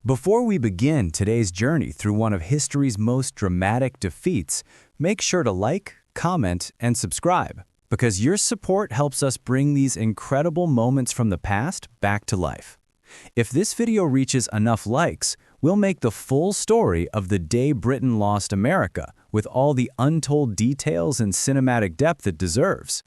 Before we begin today's journey through one of history's most dramatic defeats, make sure to like, comment, and subscribe, because your support helps us bring these incredible moments from the past back to life. If this video reaches enough likes, we'll make the full story of the day Britain lost America with all the untold details and cinematic depth it deserves.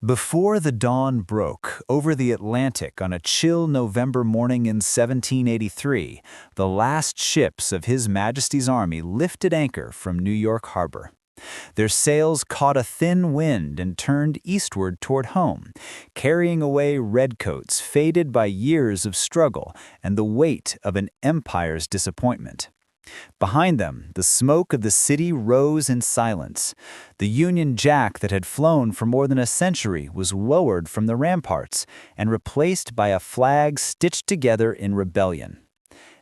Before the dawn broke over the Atlantic on a chill November morning in 1783, the last ships of His Majesty's Army lifted anchor from New York Harbor. Their sails caught a thin wind and turned eastward toward home, carrying away redcoats faded by years of struggle and the weight of an empire's disappointment. Behind them, the smoke of the city rose in silence. The Union Jack that had flown for more than a century was lowered from the ramparts and replaced by a flag stitched together in rebellion.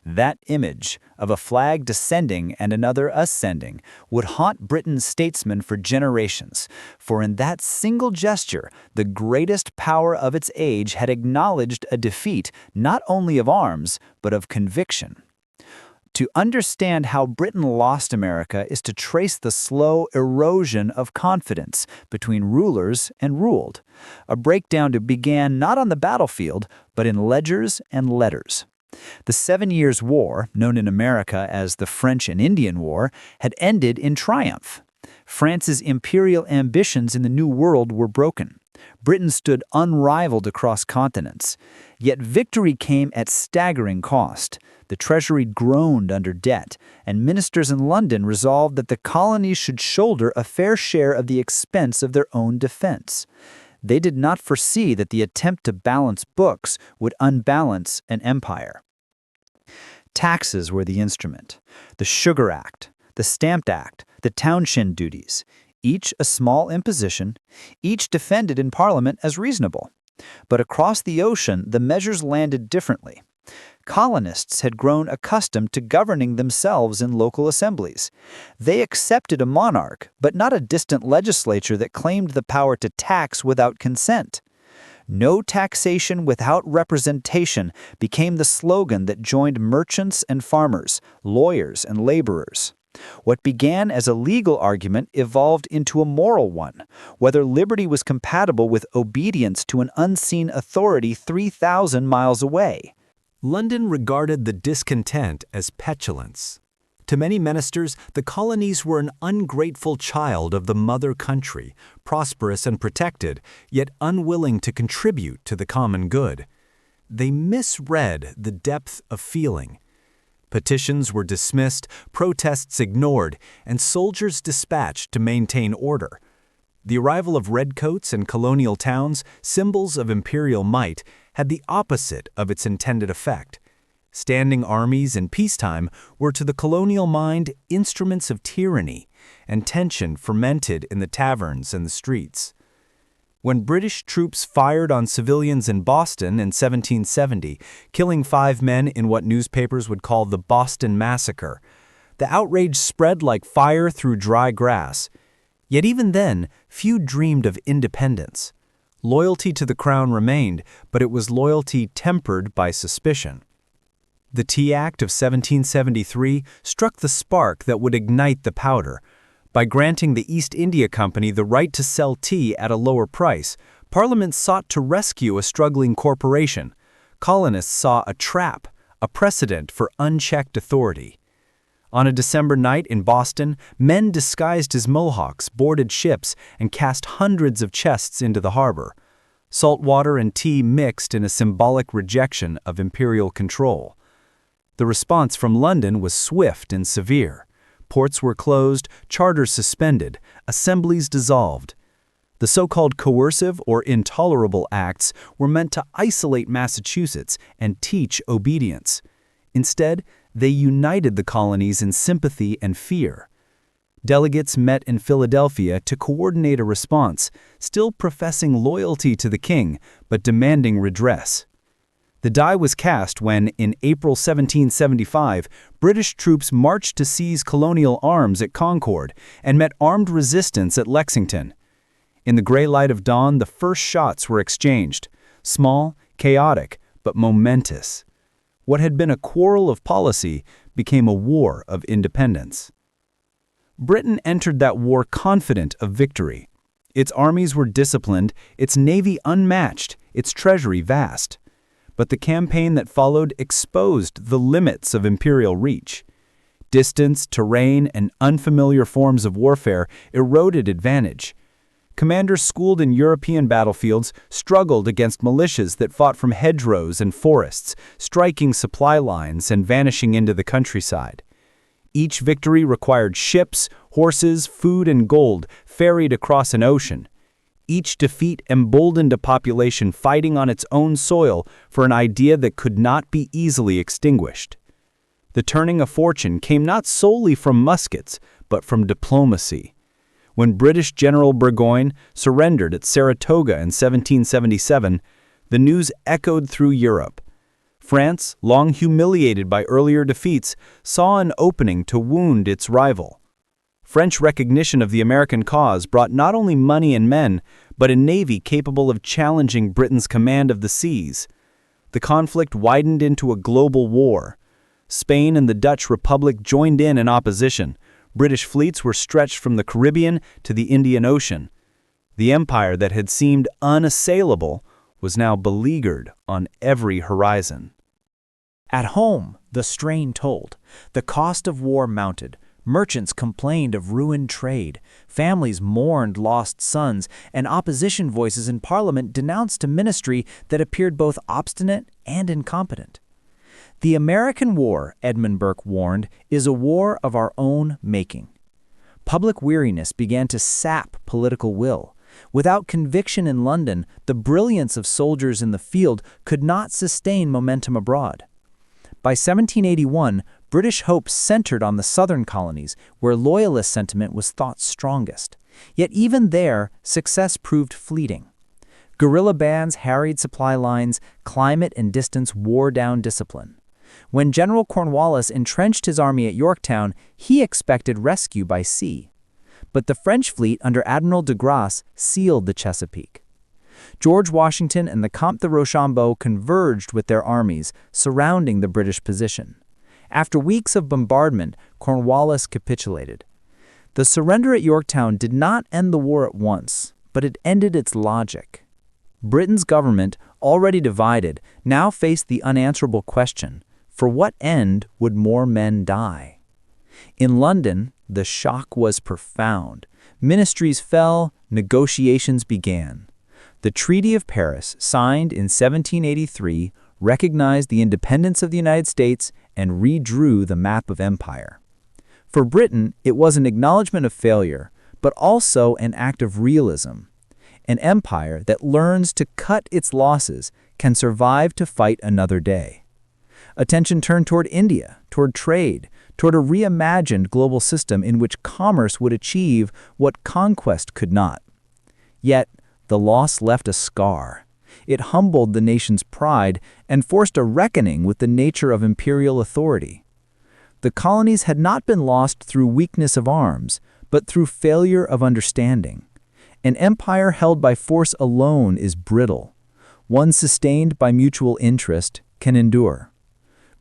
That image of a flag descending and another ascending would haunt Britain's statesmen for generations, for in that single gesture, the greatest power of its age had acknowledged a defeat not only of arms, but of conviction. To understand how Britain lost America is to trace the slow erosion of confidence between rulers and ruled, a breakdown that began not on the battlefield, but in ledgers and letters. The 7 Years' War, known in America as the French and Indian War, had ended in triumph. France's imperial ambitions in the New World were broken. Britain stood unrivaled across continents. Yet victory came at staggering cost. The treasury groaned under debt, and ministers in London resolved that the colonies should shoulder a fair share of the expense of their own defense. They did not foresee that the attempt to balance books would unbalance an empire. Taxes were the instrument. The Sugar Act, the Stamp Act, the Townshend duties, each a small imposition, each defended in Parliament as reasonable. But across the ocean, the measures landed differently. Colonists had grown accustomed to governing themselves in local assemblies. They accepted a monarch, but not a distant legislature that claimed the power to tax without consent. No taxation without representation became the slogan that joined merchants and farmers, lawyers and laborers. What began as a legal argument evolved into a moral one, whether liberty was compatible with obedience to an unseen authority 3,000 miles away. London regarded the discontent as petulance. To many ministers, the colonies were an ungrateful child of the mother country, prosperous and protected, yet unwilling to contribute to the common good. They misread the depth of feeling. Petitions were dismissed, protests ignored, and soldiers dispatched to maintain order. The arrival of redcoats and colonial towns, symbols of imperial might, had the opposite of its intended effect. Standing armies in peacetime were to the colonial mind instruments of tyranny, and tension fermented in the taverns and the streets. When British troops fired on civilians in Boston in 1770, killing 5 men in what newspapers would call the Boston Massacre, the outrage spread like fire through dry grass. Yet even then, few dreamed of independence. Loyalty to the crown remained, but it was loyalty tempered by suspicion. The Tea Act of 1773 struck the spark that would ignite the powder. By granting the East India Company the right to sell tea at a lower price, Parliament sought to rescue a struggling corporation. Colonists saw a trap, a precedent for unchecked authority. On a December night in Boston, men disguised as Mohawks boarded ships and cast hundreds of chests into the harbor. Salt water and tea mixed in a symbolic rejection of imperial control. The response from London was swift and severe. Ports were closed, charters suspended, assemblies dissolved. The so-called coercive or intolerable acts were meant to isolate Massachusetts and teach obedience. Instead, they united the colonies in sympathy and fear. Delegates met in Philadelphia to coordinate a response, still professing loyalty to the king, but demanding redress. The die was cast when, in April 1775, British troops marched to seize colonial arms at Concord and met armed resistance at Lexington. In the gray light of dawn, the first shots were exchanged. Small, chaotic but momentous. What had been a quarrel of policy became a war of independence. Britain entered that war confident of victory. Its armies were disciplined, its navy unmatched, its treasury vast. But the campaign that followed exposed the limits of imperial reach. Distance, terrain, and unfamiliar forms of warfare eroded advantage. Commanders schooled in European battlefields struggled against militias that fought from hedgerows and forests, striking supply lines and vanishing into the countryside. Each victory required ships, horses, food, and gold ferried across an ocean. Each defeat emboldened a population fighting on its own soil for an idea that could not be easily extinguished. The turning of fortune came not solely from muskets, but from diplomacy. When British General Burgoyne surrendered at Saratoga in 1777, the news echoed through Europe. France, long humiliated by earlier defeats, saw an opening to wound its rival. French recognition of the American cause brought not only money and men, but a navy capable of challenging Britain's command of the seas. The conflict widened into a global war. Spain and the Dutch Republic joined in opposition. British fleets were stretched from the Caribbean to the Indian Ocean. The empire that had seemed unassailable was now beleaguered on every horizon. At home, the strain told. The cost of war mounted. Merchants complained of ruined trade. Families mourned lost sons, and opposition voices in Parliament denounced a ministry that appeared both obstinate and incompetent. The American war, Edmund Burke warned, is a war of our own making. Public weariness began to sap political will. Without conviction in London, the brilliance of soldiers in the field could not sustain momentum abroad. By 1781, British hopes centered on the southern colonies, where loyalist sentiment was thought strongest. Yet even there, success proved fleeting. Guerrilla bands harried supply lines, climate and distance wore down discipline. When General Cornwallis entrenched his army at Yorktown, he expected rescue by sea. But the French fleet under Admiral de Grasse sealed the Chesapeake. George Washington and the Comte de Rochambeau converged with their armies, surrounding the British position. After weeks of bombardment, Cornwallis capitulated. The surrender at Yorktown did not end the war at once, but it ended its logic. Britain's government, already divided, now faced the unanswerable question: for what end would more men die? In London, the shock was profound. Ministries fell, negotiations began. The Treaty of Paris, signed in 1783, recognized the independence of the United States and redrew the map of empire. For Britain, it was an acknowledgement of failure, but also an act of realism. An empire that learns to cut its losses can survive to fight another day. Attention turned toward India, toward trade, toward a reimagined global system in which commerce would achieve what conquest could not. Yet, the loss left a scar. It humbled the nation's pride and forced a reckoning with the nature of imperial authority. The colonies had not been lost through weakness of arms, but through failure of understanding. An empire held by force alone is brittle. One sustained by mutual interest can endure.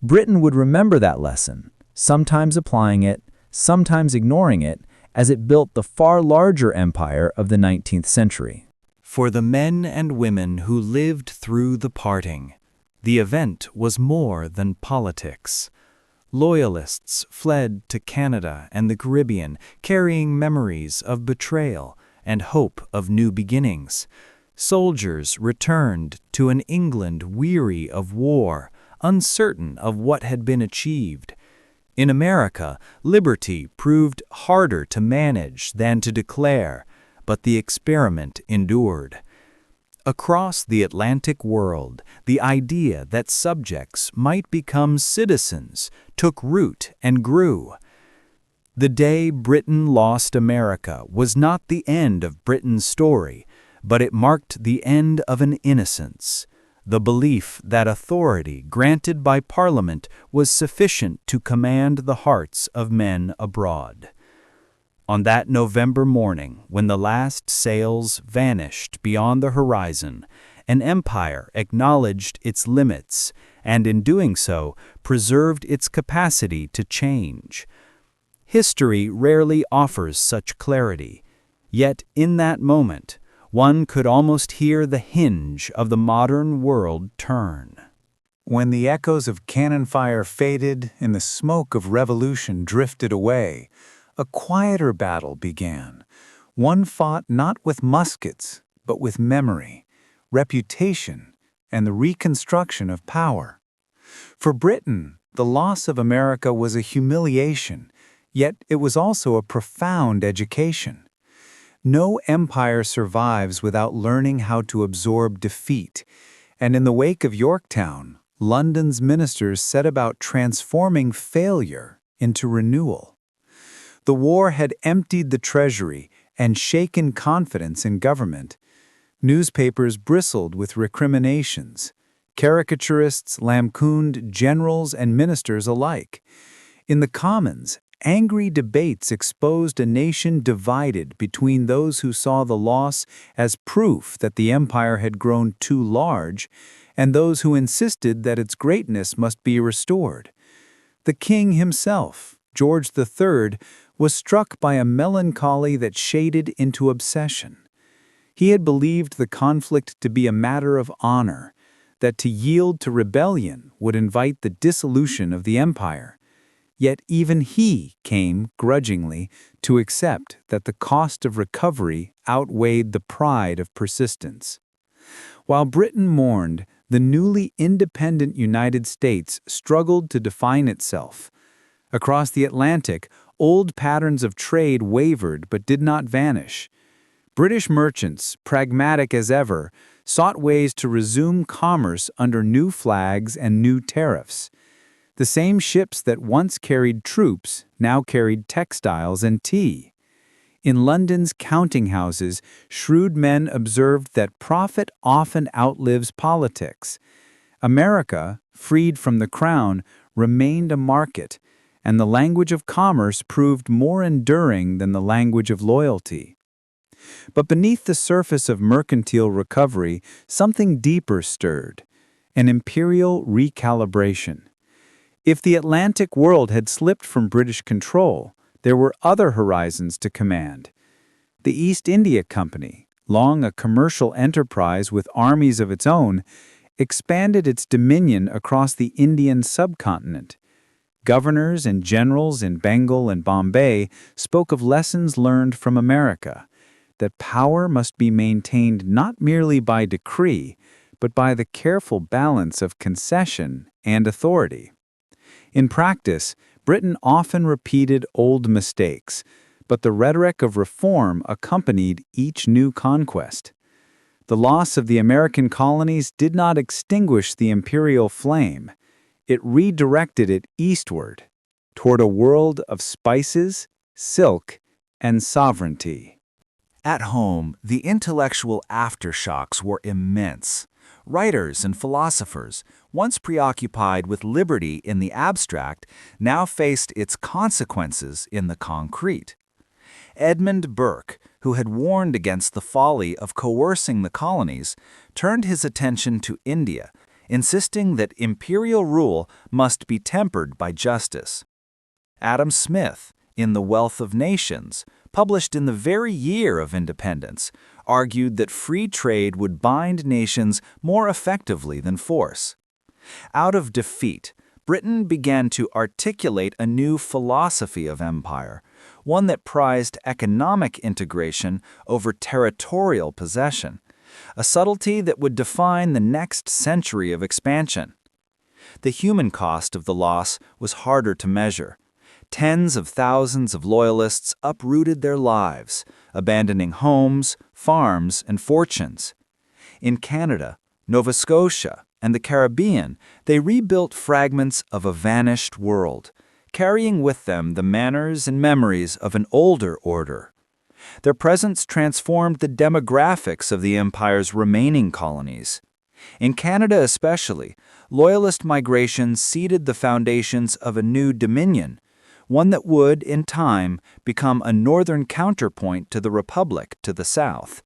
Britain would remember that lesson, sometimes applying it, sometimes ignoring it, as it built the far larger empire of the 19th century. For the men and women who lived through the parting, the event was more than politics. Loyalists fled to Canada and the Caribbean, carrying memories of betrayal and hope of new beginnings. Soldiers returned to an England weary of war, uncertain of what had been achieved. In America, liberty proved harder to manage than to declare, but the experiment endured. Across the Atlantic world, the idea that subjects might become citizens took root and grew. The day Britain lost America was not the end of Britain's story, but it marked the end of an innocence, the belief that authority granted by Parliament was sufficient to command the hearts of men abroad. On that November morning, when the last sails vanished beyond the horizon, An empire acknowledged its limits, and in doing so, preserved its capacity to change. History rarely offers such clarity, yet in that moment, one could almost hear the hinge of the modern world turn. When the echoes of cannon fire faded and the smoke of revolution drifted away, a quieter battle began, one fought not with muskets, but with memory, reputation, and the reconstruction of power. For Britain, the loss of America was a humiliation, yet it was also a profound education. No empire survives without learning how to absorb defeat, and in the wake of Yorktown, London's ministers set about transforming failure into renewal. The war had emptied the treasury and shaken confidence in government. Newspapers bristled with recriminations. Caricaturists lampooned generals and ministers alike. In the Commons, angry debates exposed a nation divided between those who saw the loss as proof that the empire had grown too large and those who insisted that its greatness must be restored. The king himself, George III, was struck by a melancholy that shaded into obsession. He had believed the conflict to be a matter of honor, that to yield to rebellion would invite the dissolution of the empire. Yet even he came, grudgingly, to accept that the cost of recovery outweighed the pride of persistence. While Britain mourned, the newly independent United States struggled to define itself. Across the Atlantic, old patterns of trade wavered but did not vanish. British merchants, pragmatic as ever, sought ways to resume commerce under new flags and new tariffs. The same ships that once carried troops now carried textiles and tea. In London's counting houses, shrewd men observed that profit often outlives politics. America, freed from the crown, remained a market, and the language of commerce proved more enduring than the language of loyalty. But beneath the surface of mercantile recovery, something deeper stirred, an imperial recalibration. If the Atlantic world had slipped from British control, there were other horizons to command. The East India Company, long a commercial enterprise with armies of its own, expanded its dominion across the Indian subcontinent. Governors and generals in Bengal and Bombay spoke of lessons learned from America, that power must be maintained not merely by decree, but by the careful balance of concession and authority. In practice, Britain often repeated old mistakes, but the rhetoric of reform accompanied each new conquest. The loss of the American colonies did not extinguish the imperial flame. It redirected it eastward, toward a world of spices, silk, and sovereignty. At home, the intellectual aftershocks were immense. Writers and philosophers, once preoccupied with liberty in the abstract, now faced its consequences in the concrete. Edmund Burke, who had warned against the folly of coercing the colonies, turned his attention to India, insisting that imperial rule must be tempered by justice. Adam Smith, in The Wealth of Nations, published in the very year of independence, argued that free trade would bind nations more effectively than force. Out of defeat, Britain began to articulate a new philosophy of empire, one that prized economic integration over territorial possession, a subtlety that would define the next century of expansion. The human cost of the loss was harder to measure. Tens of thousands of loyalists uprooted their lives, abandoning homes, farms, and fortunes. In Canada, Nova Scotia, and the Caribbean, they rebuilt fragments of a vanished world, carrying with them the manners and memories of an older order. Their presence transformed the demographics of the empire's remaining colonies. In Canada especially, Loyalist migration seeded the foundations of a new dominion, one that would, in time, become a northern counterpoint to the Republic to the south.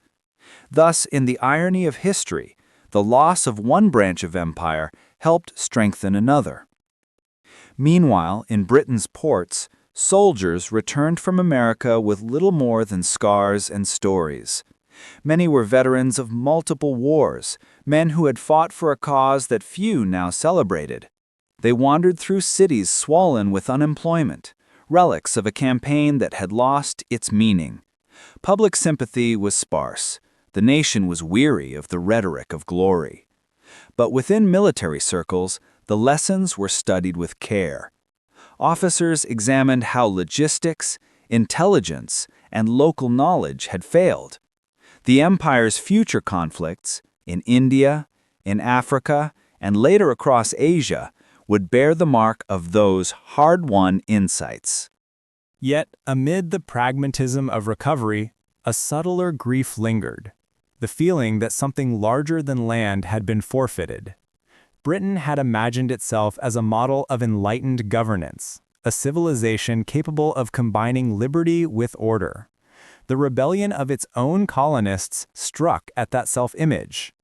Thus, in the irony of history, The loss of one branch of empire helped strengthen another. Meanwhile, in Britain's ports, soldiers returned from America with little more than scars and stories. Many were veterans of multiple wars, men who had fought for a cause that few now celebrated. They wandered through cities swollen with unemployment, relics of a campaign that had lost its meaning. Public sympathy was sparse. The nation was weary of the rhetoric of glory. But within military circles, the lessons were studied with care. Officers examined how logistics, intelligence, and local knowledge had failed. The empire's future conflicts, in India, in Africa, and later across Asia, would bear the mark of those hard-won insights. Yet, amid the pragmatism of recovery, a subtler grief lingered, the feeling that something larger than land had been forfeited. Britain had imagined itself as a model of enlightened governance, a civilization capable of combining liberty with order. The rebellion of its own colonists struck at that self-image.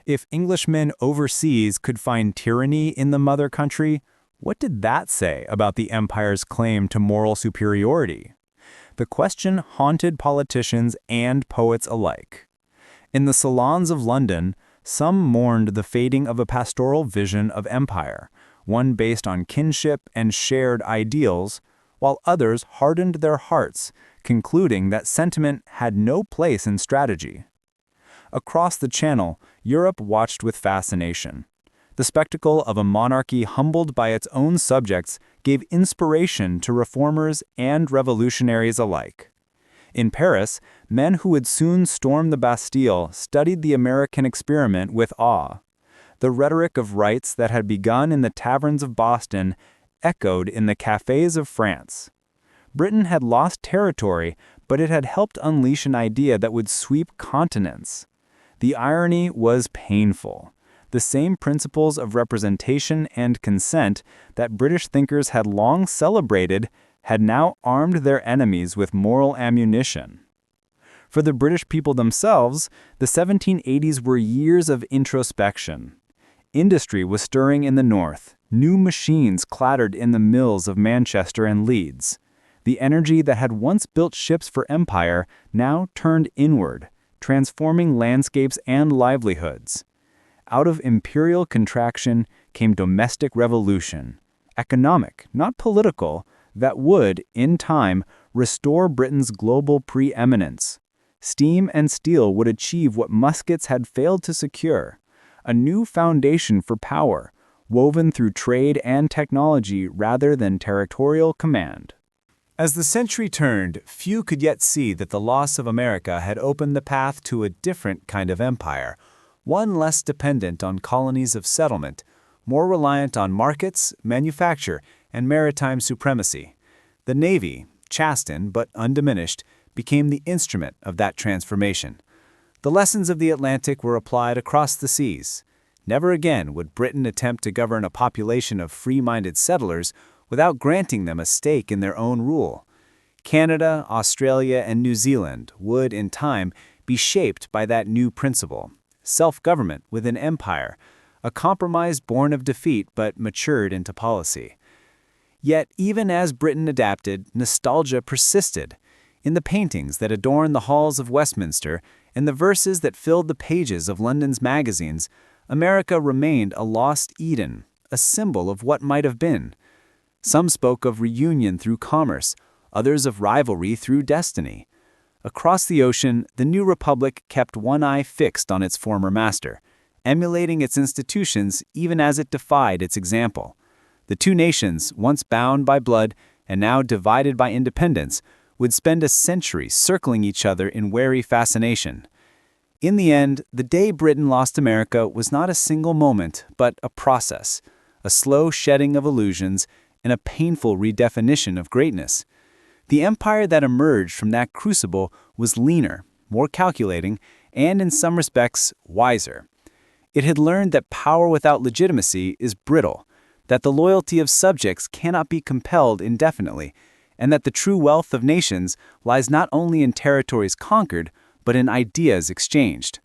If Englishmen overseas could find tyranny in the mother country, what did that say about the empire's claim to moral superiority? The question haunted politicians and poets alike. In the salons of London, some mourned the fading of a pastoral vision of empire, one based on kinship and shared ideals, while others hardened their hearts, concluding that sentiment had no place in strategy. Across the Channel, Europe watched with fascination. The spectacle of a monarchy humbled by its own subjects gave inspiration to reformers and revolutionaries alike. In Paris, men who would soon storm the Bastille studied the American experiment with awe. The rhetoric of rights that had begun in the taverns of Boston echoed in the cafés of France. Britain had lost territory, but it had helped unleash an idea that would sweep continents. The irony was painful. The same principles of representation and consent that British thinkers had long celebrated had now armed their enemies with moral ammunition. For the British people themselves, the 1780s were years of introspection. Industry was stirring in the north. New machines clattered in the mills of Manchester and Leeds. The energy that had once built ships for empire now turned inward, transforming landscapes and livelihoods. Out of imperial contraction came domestic revolution, economic, not political, that would, in time, restore Britain's global preeminence. Steam and steel would achieve what muskets had failed to secure, a new foundation for power, woven through trade and technology rather than territorial command. As the century turned, few could yet see that the loss of America had opened the path to a different kind of empire, one less dependent on colonies of settlement, more reliant on markets, manufacture, and maritime supremacy. The Navy, chastened but undiminished, became the instrument of that transformation. The lessons of the Atlantic were applied across the seas. Never again would Britain attempt to govern a population of free-minded settlers without granting them a stake in their own rule. Canada, Australia, and New Zealand would, in time, be shaped by that new principle. Self-government within empire, a compromise born of defeat but matured into policy. Yet, even as Britain adapted, nostalgia persisted. In the paintings that adorn the halls of Westminster and the verses that filled the pages of London's magazines, America remained a lost Eden, a symbol of what might have been. Some spoke of reunion through commerce, others of rivalry through destiny. Across the ocean, the new republic kept one eye fixed on its former master, emulating its institutions even as it defied its example. The two nations, once bound by blood and now divided by independence, would spend a century circling each other in wary fascination. In the end, the day Britain lost America was not a single moment, but a process, a slow shedding of illusions, and a painful redefinition of greatness. The empire that emerged from that crucible was leaner, more calculating, and in some respects, wiser. It had learned that power without legitimacy is brittle, that the loyalty of subjects cannot be compelled indefinitely, and that the true wealth of nations lies not only in territories conquered, but in ideas exchanged.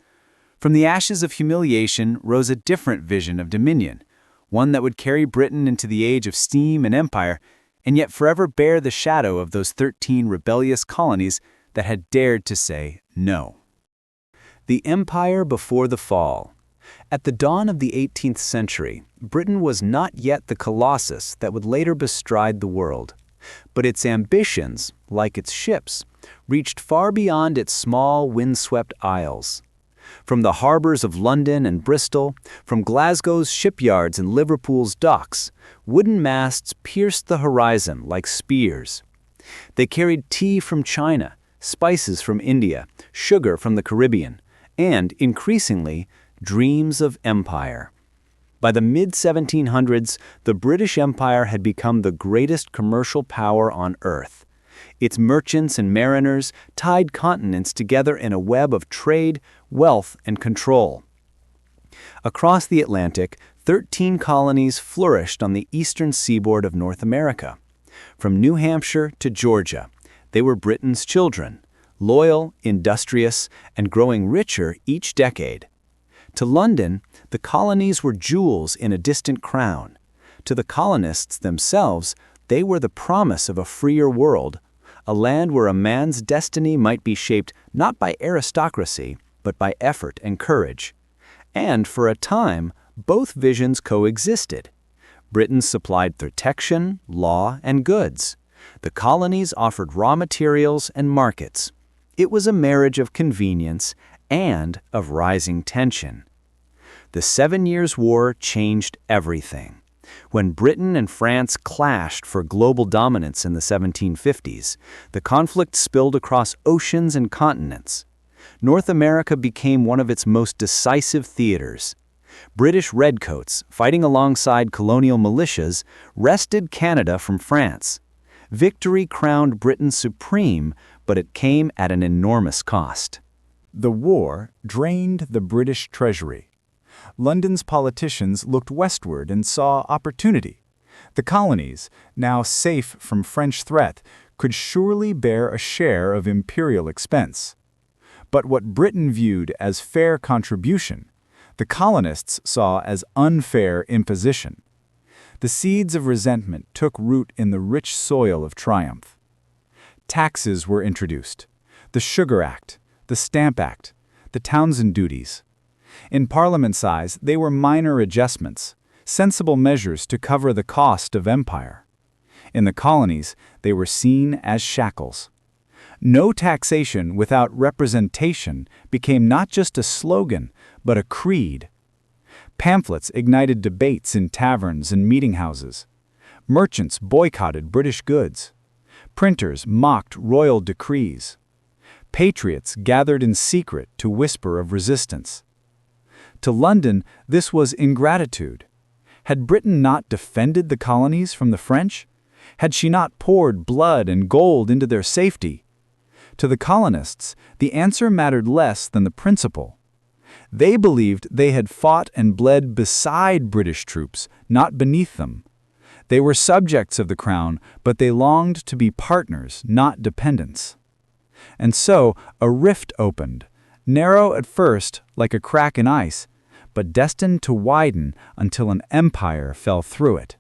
From the ashes of humiliation rose a different vision of dominion, one that would carry Britain into the age of steam and empire, and yet forever bear the shadow of those 13 rebellious colonies that had dared to say no. The Empire before the fall. At the dawn of the 18th century, Britain was not yet the colossus that would later bestride the world. But its ambitions, like its ships, reached far beyond its small, windswept isles. From the harbors of London and Bristol, from Glasgow's shipyards and Liverpool's docks, wooden masts pierced the horizon like spears. They carried tea from China, spices from India, sugar from the Caribbean, and, increasingly, dreams of empire. By the mid-1700s, the British Empire had become the greatest commercial power on earth. Its merchants and mariners tied continents together in a web of trade, wealth, and control. Across the Atlantic, 13 colonies flourished on the eastern seaboard of North America. From New Hampshire to Georgia, they were Britain's children, loyal, industrious, and growing richer each decade. To London, the colonies were jewels in a distant crown. To the colonists themselves, they were the promise of a freer world, a land where a man's destiny might be shaped not by aristocracy, but by effort and courage. And for a time, both visions coexisted. Britain supplied protection, law, and goods. The colonies offered raw materials and markets. It was a marriage of convenience and of rising tension. The 7 Years' War changed everything. When Britain and France clashed for global dominance in the 1750s, the conflict spilled across oceans and continents. North America became one of its most decisive theaters. British redcoats, fighting alongside colonial militias, wrested Canada from France. Victory crowned Britain supreme, but it came at an enormous cost. The war drained the British treasury. London's politicians looked westward and saw opportunity. The colonies, now safe from French threat, could surely bear a share of imperial expense. But what Britain viewed as fair contribution, the colonists saw as unfair imposition. The seeds of resentment took root in the rich soil of triumph. Taxes were introduced: the Sugar Act, the Stamp Act, the Townshend duties. In Parliament size, they were minor adjustments, sensible measures to cover the cost of empire. In the colonies, they were seen as shackles. No taxation without representation became not just a slogan, but a creed. Pamphlets ignited debates in taverns and meeting houses. Merchants boycotted British goods. Printers mocked royal decrees. Patriots gathered in secret to whisper of resistance. To London, this was ingratitude. Had Britain not defended the colonies from the French? Had she not poured blood and gold into their safety? To the colonists, the answer mattered less than the principle. They believed they had fought and bled beside British troops, not beneath them. They were subjects of the crown, but they longed to be partners, not dependents. And so a rift opened, narrow at first, like a crack in ice, but destined to widen until an empire fell through it.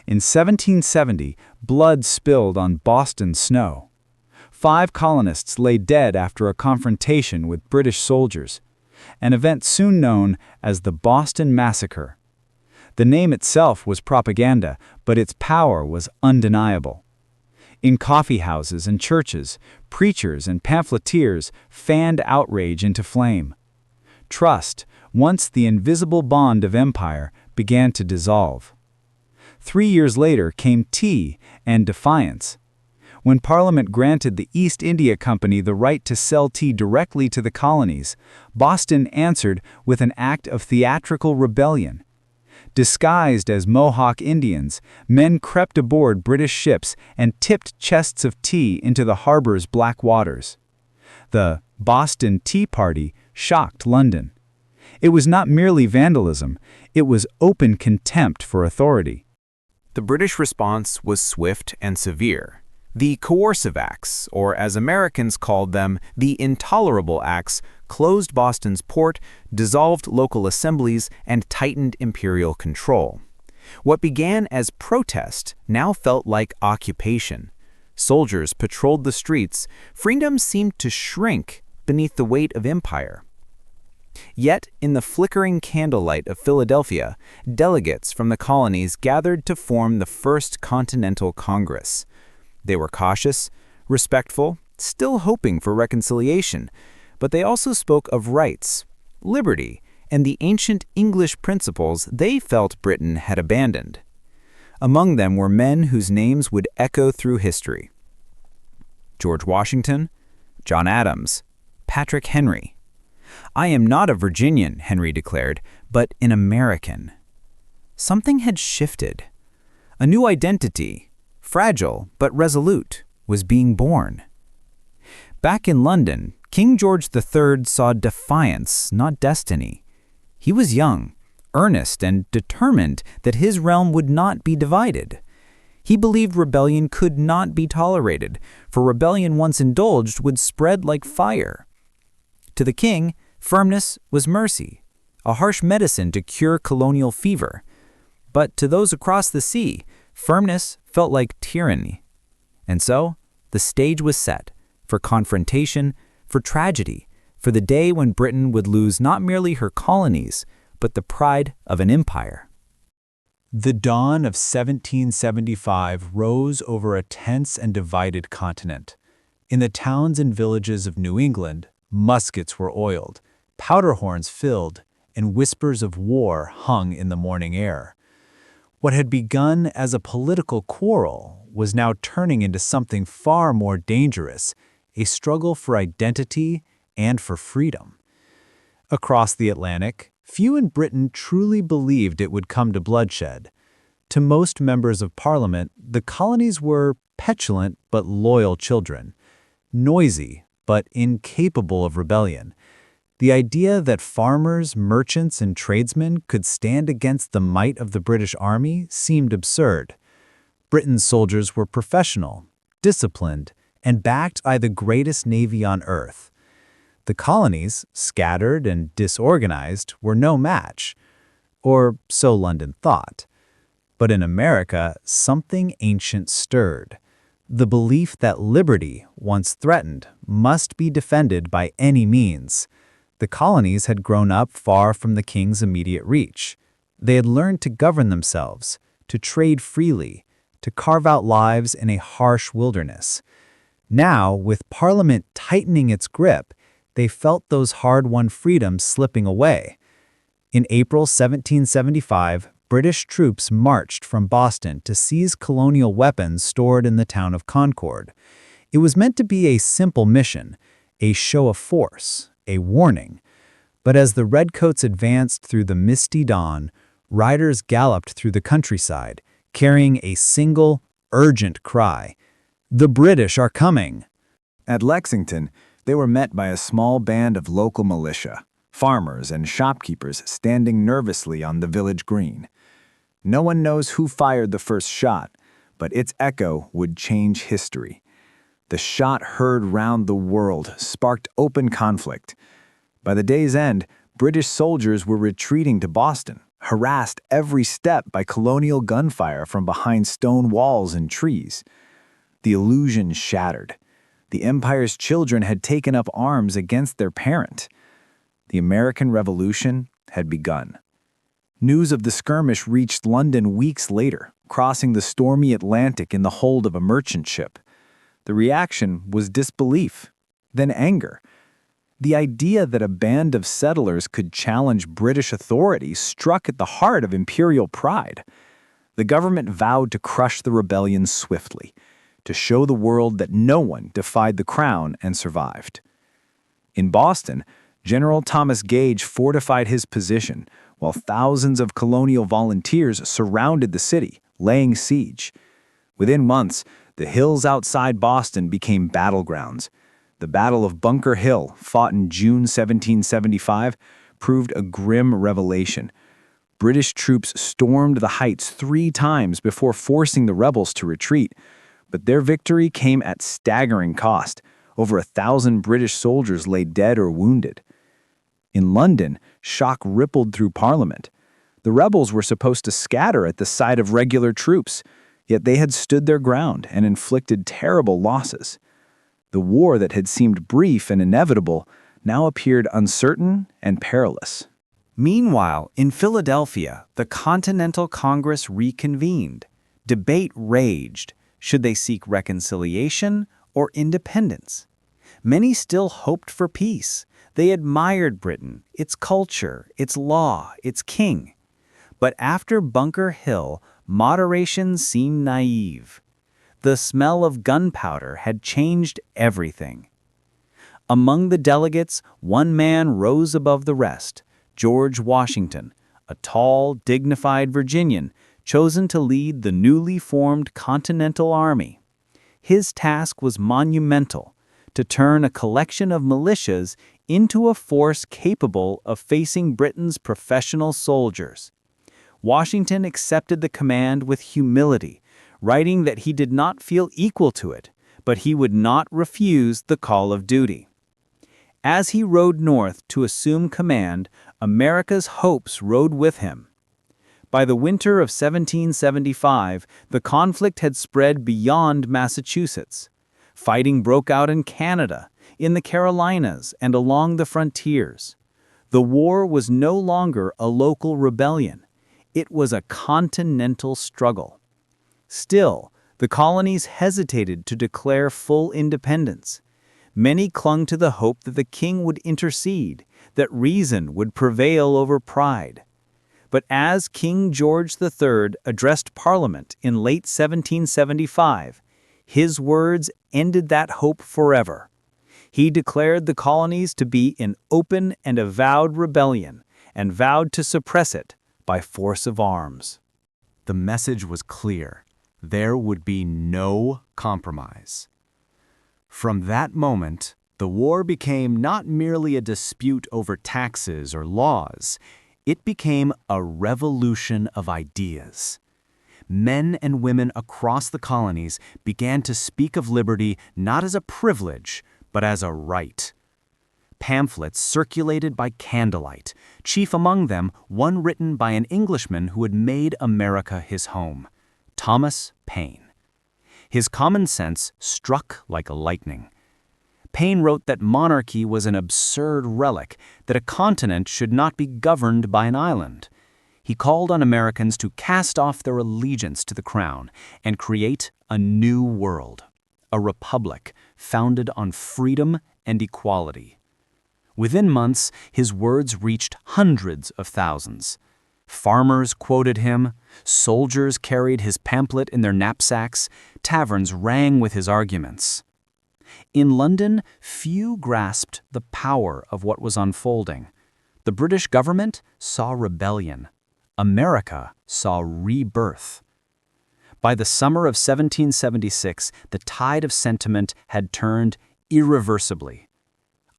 In 1770, blood spilled on Boston snow. 5 colonists lay dead after a confrontation with British soldiers, an event soon known as the Boston Massacre. The name itself was propaganda, but its power was undeniable. In coffee houses and churches, preachers and pamphleteers fanned outrage into flame. Trust, once the invisible bond of empire, began to dissolve. 3 years later came tea and defiance. When Parliament granted the East India Company the right to sell tea directly to the colonies, Boston answered with an act of theatrical rebellion. Disguised as Mohawk Indians, men crept aboard British ships and tipped chests of tea into the harbor's black waters. The Boston Tea Party shocked London. It was not merely vandalism, it was open contempt for authority. The British response was swift and severe. The coercive acts, or as Americans called them, the intolerable acts, closed Boston's port, dissolved local assemblies, and tightened imperial control. What began as protest now felt like occupation. Soldiers patrolled the streets. Freedom seemed to shrink beneath the weight of empire. Yet, in the flickering candlelight of Philadelphia, delegates from the colonies gathered to form the First Continental Congress. They were cautious, respectful, still hoping for reconciliation, but they also spoke of rights, liberty, and the ancient English principles they felt Britain had abandoned. Among them were men whose names would echo through history: George Washington, John Adams, Patrick Henry. "I am not a Virginian," Henry declared, "but an American." Something had shifted. A new identity, fragile but resolute, was being born. Back in London, King George III saw defiance, not destiny. He was young, earnest, and determined that his realm would not be divided. He believed rebellion could not be tolerated, for rebellion once indulged would spread like fire. To the king, firmness was mercy, a harsh medicine to cure colonial fever. But to those across the sea, firmness felt like tyranny. And so, the stage was set for confrontation, for tragedy, for the day when Britain would lose not merely her colonies, but the pride of an empire. The dawn of 1775 rose over a tense and divided continent. In the towns and villages of New England, muskets were oiled, powder horns filled, and whispers of war hung in the morning air. What had begun as a political quarrel was now turning into something far more dangerous, a struggle for identity and for freedom. Across the Atlantic, few in Britain truly believed it would come to bloodshed. To most members of Parliament, the colonies were petulant but loyal children, noisy but incapable of rebellion. The idea that farmers, merchants, and tradesmen could stand against the might of the British Army seemed absurd. Britain's soldiers were professional, disciplined, and backed by the greatest navy on earth. The colonies, scattered and disorganized, were no match, or so London thought. But in America, something ancient stirred. The belief that liberty, once threatened, must be defended by any means. The colonies had grown up far from the king's immediate reach. They had learned to govern themselves, to trade freely, to carve out lives in a harsh wilderness. Now, with Parliament tightening its grip, they felt those hard-won freedoms slipping away. In April 1775, British troops marched from Boston to seize colonial weapons stored in the town of Concord. It was meant to be a simple mission, a show of force, a warning. But as the redcoats advanced through the misty dawn, riders galloped through the countryside, carrying a single, urgent cry: "The British are coming!" At Lexington, they were met by a small band of local militia, farmers and shopkeepers standing nervously on the village green. No one knows who fired the first shot, but its echo would change history. The shot heard round the world sparked open conflict. By the day's end, British soldiers were retreating to Boston, harassed every step by colonial gunfire from behind stone walls and trees. The illusion shattered. The empire's children had taken up arms against their parent. The American Revolution had begun. News of the skirmish reached London weeks later, crossing the stormy Atlantic in the hold of a merchant ship. The reaction was disbelief, then anger. The idea that a band of settlers could challenge British authority struck at the heart of imperial pride. The government vowed to crush the rebellion swiftly, to show the world that no one defied the crown and survived. In Boston, General Thomas Gage fortified his position, while thousands of colonial volunteers surrounded the city, laying siege. Within months, the hills outside Boston became battlegrounds. The Battle of Bunker Hill, fought in June 1775, proved a grim revelation. British troops stormed the heights 3 times before forcing the rebels to retreat, but their victory came at staggering cost. Over 1,000 British soldiers lay dead or wounded. In London, shock rippled through Parliament. The rebels were supposed to scatter at the sight of regular troops, yet they had stood their ground and inflicted terrible losses. The war that had seemed brief and inevitable now appeared uncertain and perilous. Meanwhile, in Philadelphia, the Continental Congress reconvened. Debate raged. Should they seek reconciliation or independence? Many still hoped for peace. They admired Britain, its culture, its law, its king. But after Bunker Hill, moderation seemed naive. The smell of gunpowder had changed everything. Among the delegates, one man rose above the rest, George Washington, a tall, dignified Virginian, chosen to lead the newly formed Continental Army. His task was monumental, to turn a collection of militias into a force capable of facing Britain's professional soldiers. Washington accepted the command with humility, writing that he did not feel equal to it, but he would not refuse the call of duty. As he rode north to assume command, America's hopes rode with him. By the winter of 1775, the conflict had spread beyond Massachusetts. Fighting broke out in Canada, in the Carolinas, and along the frontiers. The war was no longer a local rebellion. It was a continental struggle. Still, the colonies hesitated to declare full independence. Many clung to the hope that the king would intercede, that reason would prevail over pride. But as King George III addressed Parliament in late 1775, his words ended that hope forever. He declared the colonies to be in open and avowed rebellion, and vowed to suppress it by force of arms. The message was clear. There would be no compromise. From that moment, the war became not merely a dispute over taxes or laws. It became a revolution of ideas. Men and women across the colonies began to speak of liberty not as a privilege, but as a right. Pamphlets circulated by candlelight, chief among them one written by an Englishman who had made America his home, Thomas Paine. His common sense struck like lightning. Paine wrote that monarchy was an absurd relic, that a continent should not be governed by an island. He called on Americans to cast off their allegiance to the crown and create a new world, a republic founded on freedom and equality. Within months, his words reached hundreds of thousands. Farmers quoted him, soldiers carried his pamphlet in their knapsacks, taverns rang with his arguments. In London, few grasped the power of what was unfolding. The British government saw rebellion. America saw rebirth. By the summer of 1776, the tide of sentiment had turned irreversibly.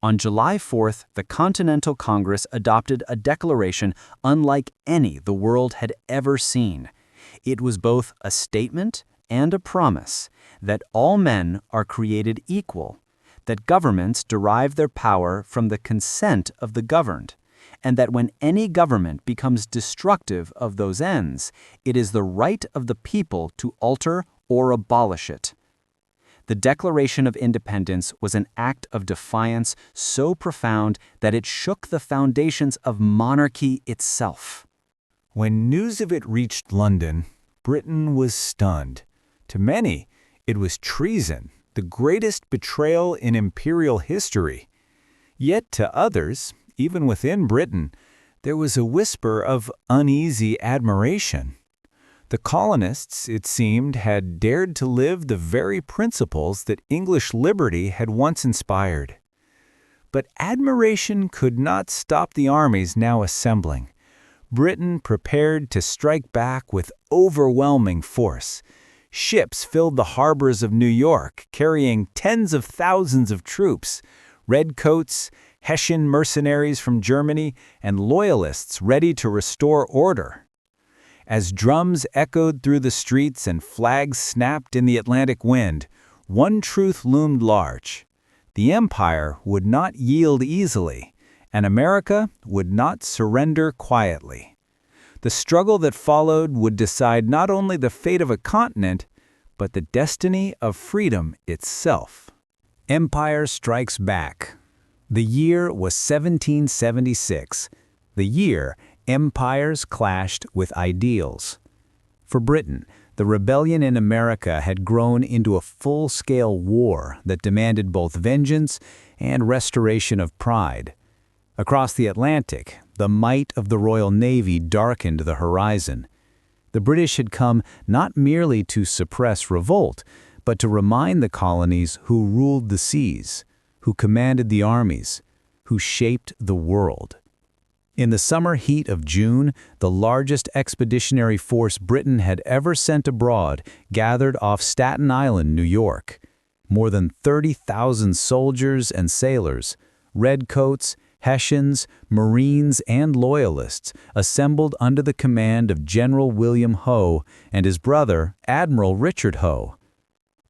On July 4th, the Continental Congress adopted a declaration unlike any the world had ever seen. It was both a statement and a promise that all men are created equal, that governments derive their power from the consent of the governed, and that when any government becomes destructive of those ends, it is the right of the people to alter or abolish it. The Declaration of Independence was an act of defiance so profound that it shook the foundations of monarchy itself. When news of it reached London, Britain was stunned. To many, it was treason, the greatest betrayal in imperial history. Yet to others, even within Britain, there was a whisper of uneasy admiration. The colonists, it seemed, had dared to live the very principles that English liberty had once inspired. But admiration could not stop the armies now assembling. Britain prepared to strike back with overwhelming force. Ships filled the harbors of New York, carrying tens of thousands of troops, redcoats, Hessian mercenaries from Germany, and loyalists ready to restore order. As drums echoed through the streets and flags snapped in the Atlantic wind, one truth loomed large. The empire would not yield easily, and America would not surrender quietly. The struggle that followed would decide not only the fate of a continent, but the destiny of freedom itself. Empire strikes back. The year was 1776, the year empires clashed with ideals. For Britain, the rebellion in America had grown into a full-scale war that demanded both vengeance and restoration of pride. Across the Atlantic, the might of the Royal Navy darkened the horizon. The British had come not merely to suppress revolt, but to remind the colonies who ruled the seas, who commanded the armies, who shaped the world. In the summer heat of June, the largest expeditionary force Britain had ever sent abroad gathered off Staten Island, New York. More than 30,000 soldiers and sailors, redcoats, Hessians, Marines, and Loyalists assembled under the command of General William Howe and his brother, Admiral Richard Howe.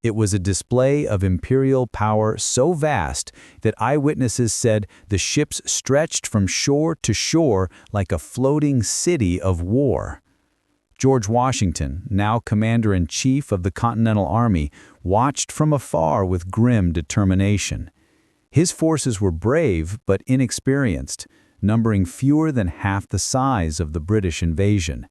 It was a display of imperial power so vast that eyewitnesses said the ships stretched from shore to shore like a floating city of war. George Washington, now Commander-in-Chief of the Continental Army, watched from afar with grim determination. His forces were brave but inexperienced, numbering fewer than half the size of the British invasion.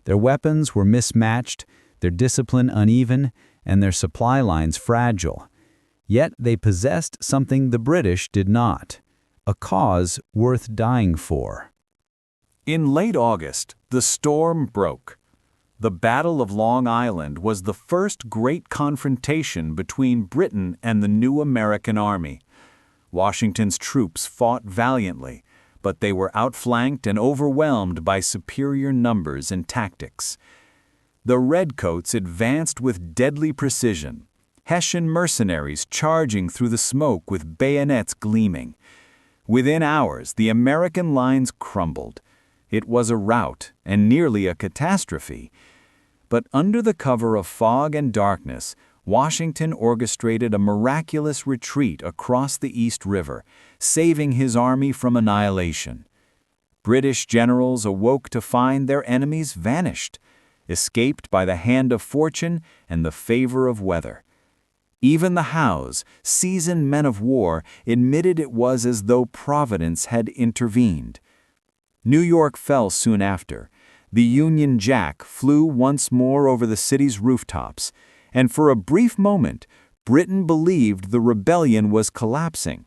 Their weapons were mismatched, their discipline uneven, and their supply lines fragile. Yet they possessed something the British did not, a cause worth dying for. In late August, the storm broke. The Battle of Long Island was the first great confrontation between Britain and the new American army. Washington's troops fought valiantly, but they were outflanked and overwhelmed by superior numbers and tactics. The Redcoats advanced with deadly precision, Hessian mercenaries charging through the smoke with bayonets gleaming. Within hours, the American lines crumbled. It was a rout and nearly a catastrophe. But under the cover of fog and darkness, Washington orchestrated a miraculous retreat across the East River, saving his army from annihilation. British generals awoke to find their enemies vanished, escaped by the hand of fortune and the favor of weather. Even the Howes, seasoned men of war, admitted it was as though Providence had intervened. New York fell soon after. The Union Jack flew once more over the city's rooftops, and for a brief moment, Britain believed the rebellion was collapsing.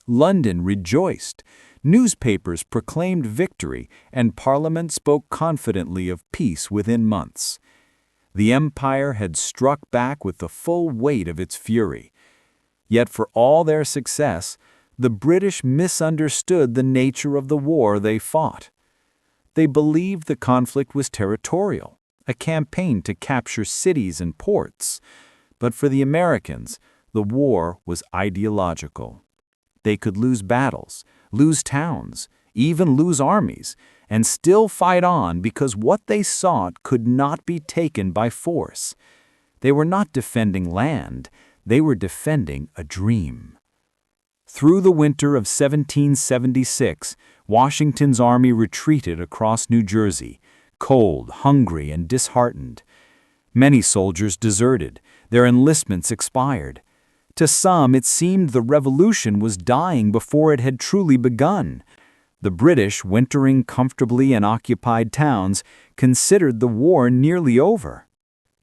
London rejoiced. Newspapers proclaimed victory, and Parliament spoke confidently of peace within months. The empire had struck back with the full weight of its fury. Yet for all their success, the British misunderstood the nature of the war they fought. They believed the conflict was territorial, a campaign to capture cities and ports. But for the Americans, the war was ideological. They could lose battles, lose towns, even lose armies, and still fight on because what they sought could not be taken by force. They were not defending land, they were defending a dream. Through the winter of 1776, Washington's army retreated across New Jersey, cold, hungry, and disheartened. Many soldiers deserted, their enlistments expired. To some, it seemed the revolution was dying before it had truly begun. The British, wintering comfortably in occupied towns, considered the war nearly over.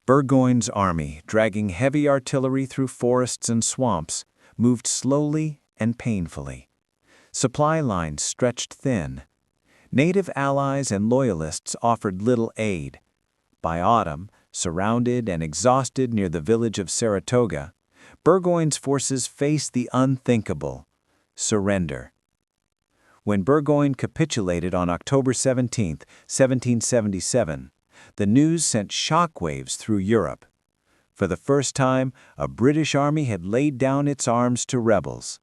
Burgoyne's army, dragging heavy artillery through forests and swamps, moved slowly and painfully. Supply lines stretched thin. Native allies and loyalists offered little aid. By autumn, surrounded and exhausted near the village of Saratoga, Burgoyne's forces faced the unthinkable: surrender. When Burgoyne capitulated on October 17, 1777, the news sent shockwaves through Europe. For the first time, a British army had laid down its arms to rebels.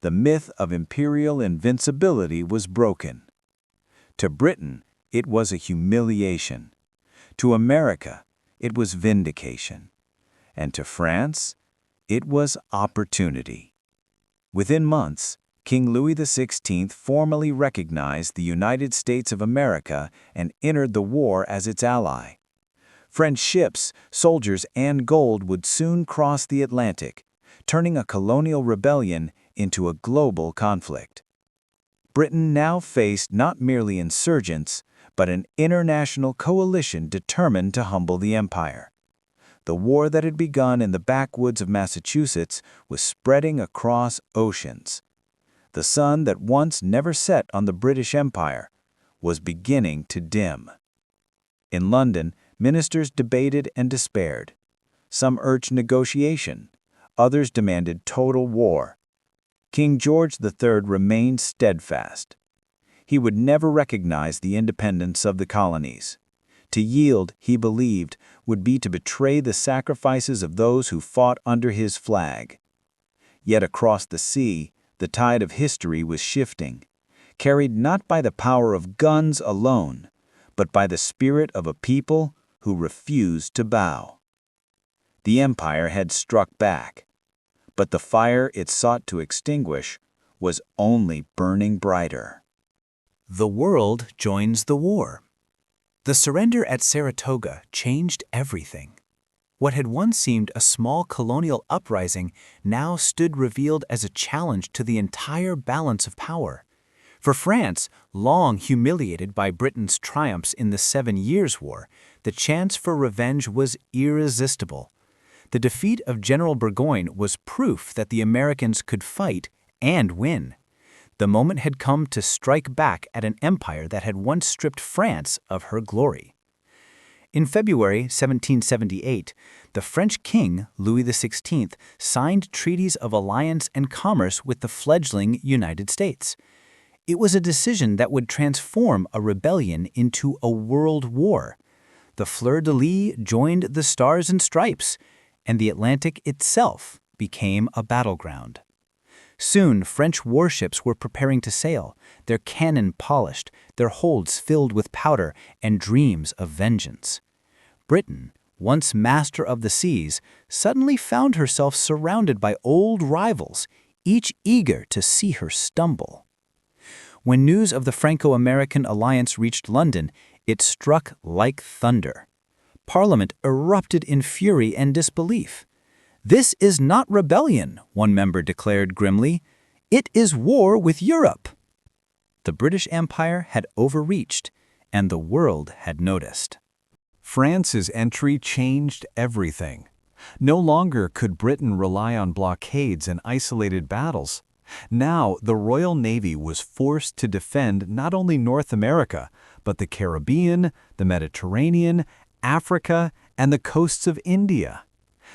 The myth of imperial invincibility was broken. To Britain, it was a humiliation. To America, it was vindication. And to France, it was opportunity. Within months, King Louis XVI formally recognized the United States of America and entered the war as its ally. French ships, soldiers, and gold would soon cross the Atlantic, turning a colonial rebellion into a global conflict. Britain now faced not merely insurgents, but an international coalition determined to humble the empire. The war that had begun in the backwoods of Massachusetts was spreading across oceans. The sun that once never set on the British Empire was beginning to dim. In London, ministers debated and despaired. Some urged negotiation, others demanded total war. King George III remained steadfast. He would never recognize the independence of the colonies. To yield, he believed, would be to betray the sacrifices of those who fought under his flag. Yet across the sea, the tide of history was shifting, carried not by the power of guns alone, but by the spirit of a people who refused to bow. The empire had struck back, but the fire it sought to extinguish was only burning brighter. The world joins the war. The surrender at Saratoga changed everything. What had once seemed a small colonial uprising now stood revealed as a challenge to the entire balance of power. For France, long humiliated by Britain's triumphs in the 7 Years' War, the chance for revenge was irresistible. The defeat of General Burgoyne was proof that the Americans could fight and win. The moment had come to strike back at an empire that had once stripped France of her glory. In February 1778, the French king, Louis XVI, signed treaties of alliance and commerce with the fledgling United States. It was a decision that would transform a rebellion into a world war. The fleur-de-lis joined the Stars and Stripes, and the Atlantic itself became a battleground. Soon, French warships were preparing to sail, their cannon polished, their holds filled with powder and dreams of vengeance. Britain, once master of the seas, suddenly found herself surrounded by old rivals, each eager to see her stumble. When news of the Franco-American alliance reached London, it struck like thunder. Parliament erupted in fury and disbelief. "This is not rebellion," one member declared grimly. "It is war with Europe." The British Empire had overreached, and the world had noticed. France's entry changed everything. No longer could Britain rely on blockades and isolated battles. Now, the Royal Navy was forced to defend not only North America, but the Caribbean, the Mediterranean, Africa, and the coasts of India.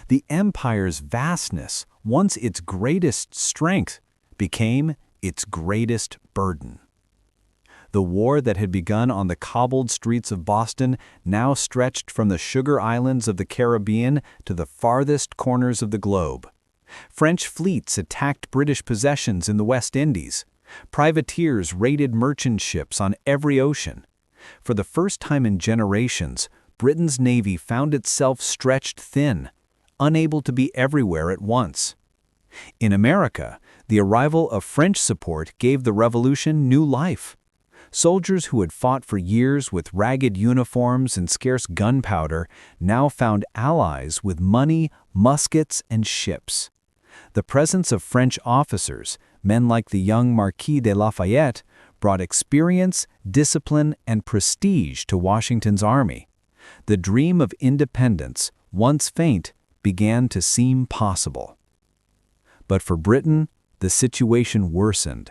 The empire's vastness, once its greatest strength, became its greatest burden. The war that had begun on the cobbled streets of Boston now stretched from the Sugar Islands of the Caribbean to the farthest corners of the globe. French fleets attacked British possessions in the West Indies. Privateers raided merchant ships on every ocean. For the first time in generations, Britain's navy found itself stretched thin, unable to be everywhere at once. In America, the arrival of French support gave the Revolution new life. Soldiers who had fought for years with ragged uniforms and scarce gunpowder now found allies with money, muskets, and ships. The presence of French officers, men like the young Marquis de Lafayette, brought experience, discipline, and prestige to Washington's army. The dream of independence, once faint, began to seem possible. But for Britain, the situation worsened.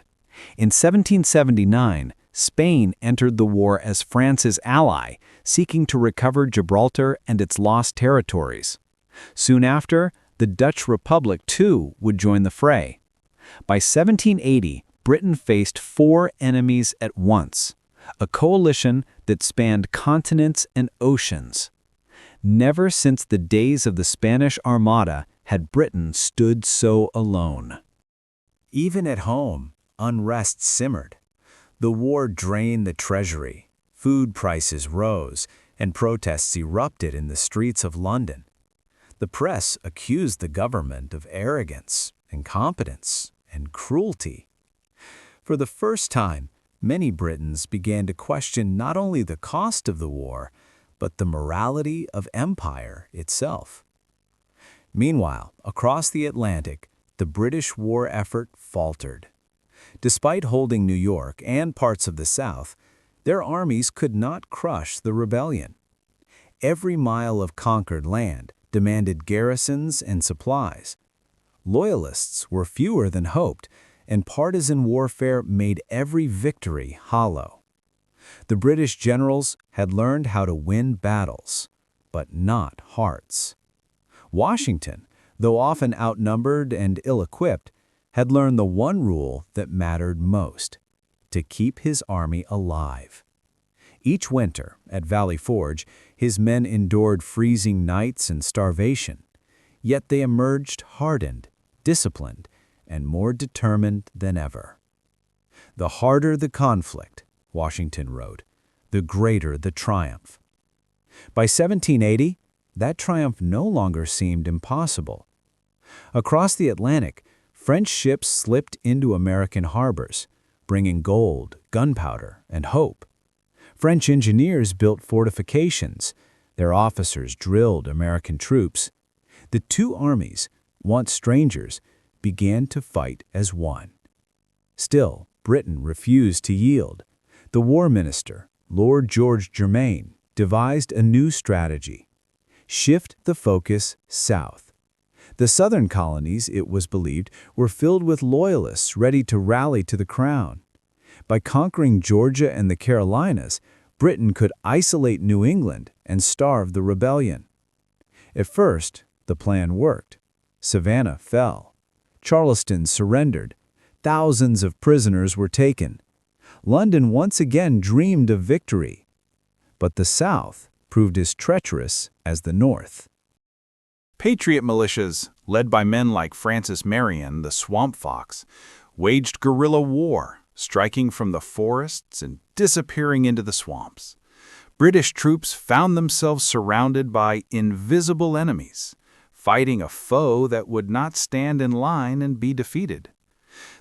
In 1779, Spain entered the war as France's ally, seeking to recover Gibraltar and its lost territories. Soon after, the Dutch Republic, too, would join the fray. By 1780, Britain faced 4 enemies at once, a coalition that spanned continents and oceans. Never since the days of the Spanish Armada had Britain stood so alone. Even at home, unrest simmered. The war drained the treasury, food prices rose, and protests erupted in the streets of London. The press accused the government of arrogance, incompetence, and cruelty. For the first time, many Britons began to question not only the cost of the war, but the morality of empire itself. Meanwhile, across the Atlantic, the British war effort faltered. Despite holding New York and parts of the South, their armies could not crush the rebellion. Every mile of conquered land demanded garrisons and supplies. Loyalists were fewer than hoped, and partisan warfare made every victory hollow. The British generals had learned how to win battles, but not hearts. Washington, though often outnumbered and ill-equipped, had learned the one rule that mattered most: to keep his army alive. Each winter, at Valley Forge, his men endured freezing nights and starvation, yet they emerged hardened, disciplined, and more determined than ever. The harder the conflict, Washington wrote, the greater the triumph. By 1780, that triumph no longer seemed impossible. Across the Atlantic, French ships slipped into American harbors, bringing gold, gunpowder, and hope. French engineers built fortifications. Their officers drilled American troops. The two armies, once strangers, began to fight as one. Still, Britain refused to yield. The War Minister, Lord George Germain, devised a new strategy: shift the focus south. The southern colonies, it was believed, were filled with loyalists ready to rally to the crown. By conquering Georgia and the Carolinas, Britain could isolate New England and starve the rebellion. At first, the plan worked. Savannah fell. Charleston surrendered. Thousands of prisoners were taken. London once again dreamed of victory. But the South proved as treacherous as the North. Patriot militias, led by men like Francis Marion, the Swamp Fox, waged guerrilla war, striking from the forests and disappearing into the swamps. British troops found themselves surrounded by invisible enemies, fighting a foe that would not stand in line and be defeated.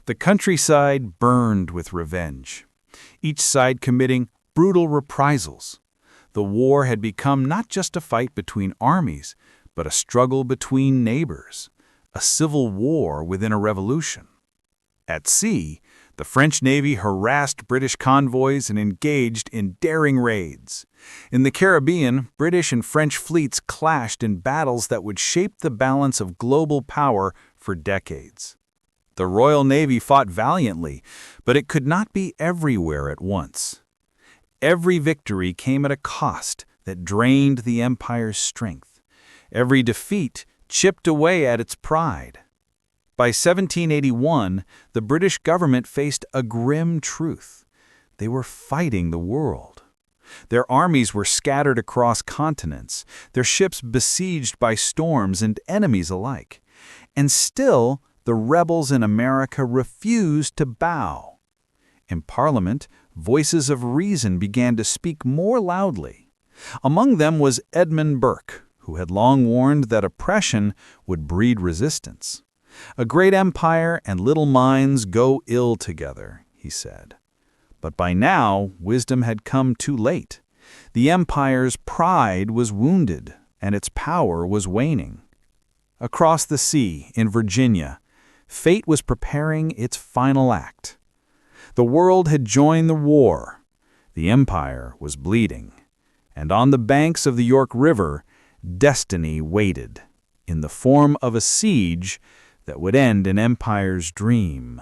The countryside burned with revenge, each side committing brutal reprisals. The war had become not just a fight between armies, but a struggle between neighbors, a civil war within a revolution. At sea, the French Navy harassed British convoys and engaged in daring raids. In the Caribbean, British and French fleets clashed in battles that would shape the balance of global power for decades. The Royal Navy fought valiantly, but it could not be everywhere at once. Every victory came at a cost that drained the empire's strength. Every defeat chipped away at its pride. By 1781, the British government faced a grim truth. They were fighting the world. Their armies were scattered across continents, their ships besieged by storms and enemies alike. And still, the rebels in America refused to bow. In Parliament, voices of reason began to speak more loudly. Among them was Edmund Burke, who had long warned that oppression would breed resistance. A great empire and little minds go ill together, he said. But by now, wisdom had come too late. The empire's pride was wounded, and its power was waning. Across the sea, in Virginia, fate was preparing its final act. The world had joined the war. The empire was bleeding. And on the banks of the York River, destiny waited, in the form of a siege that would end an empire's dream.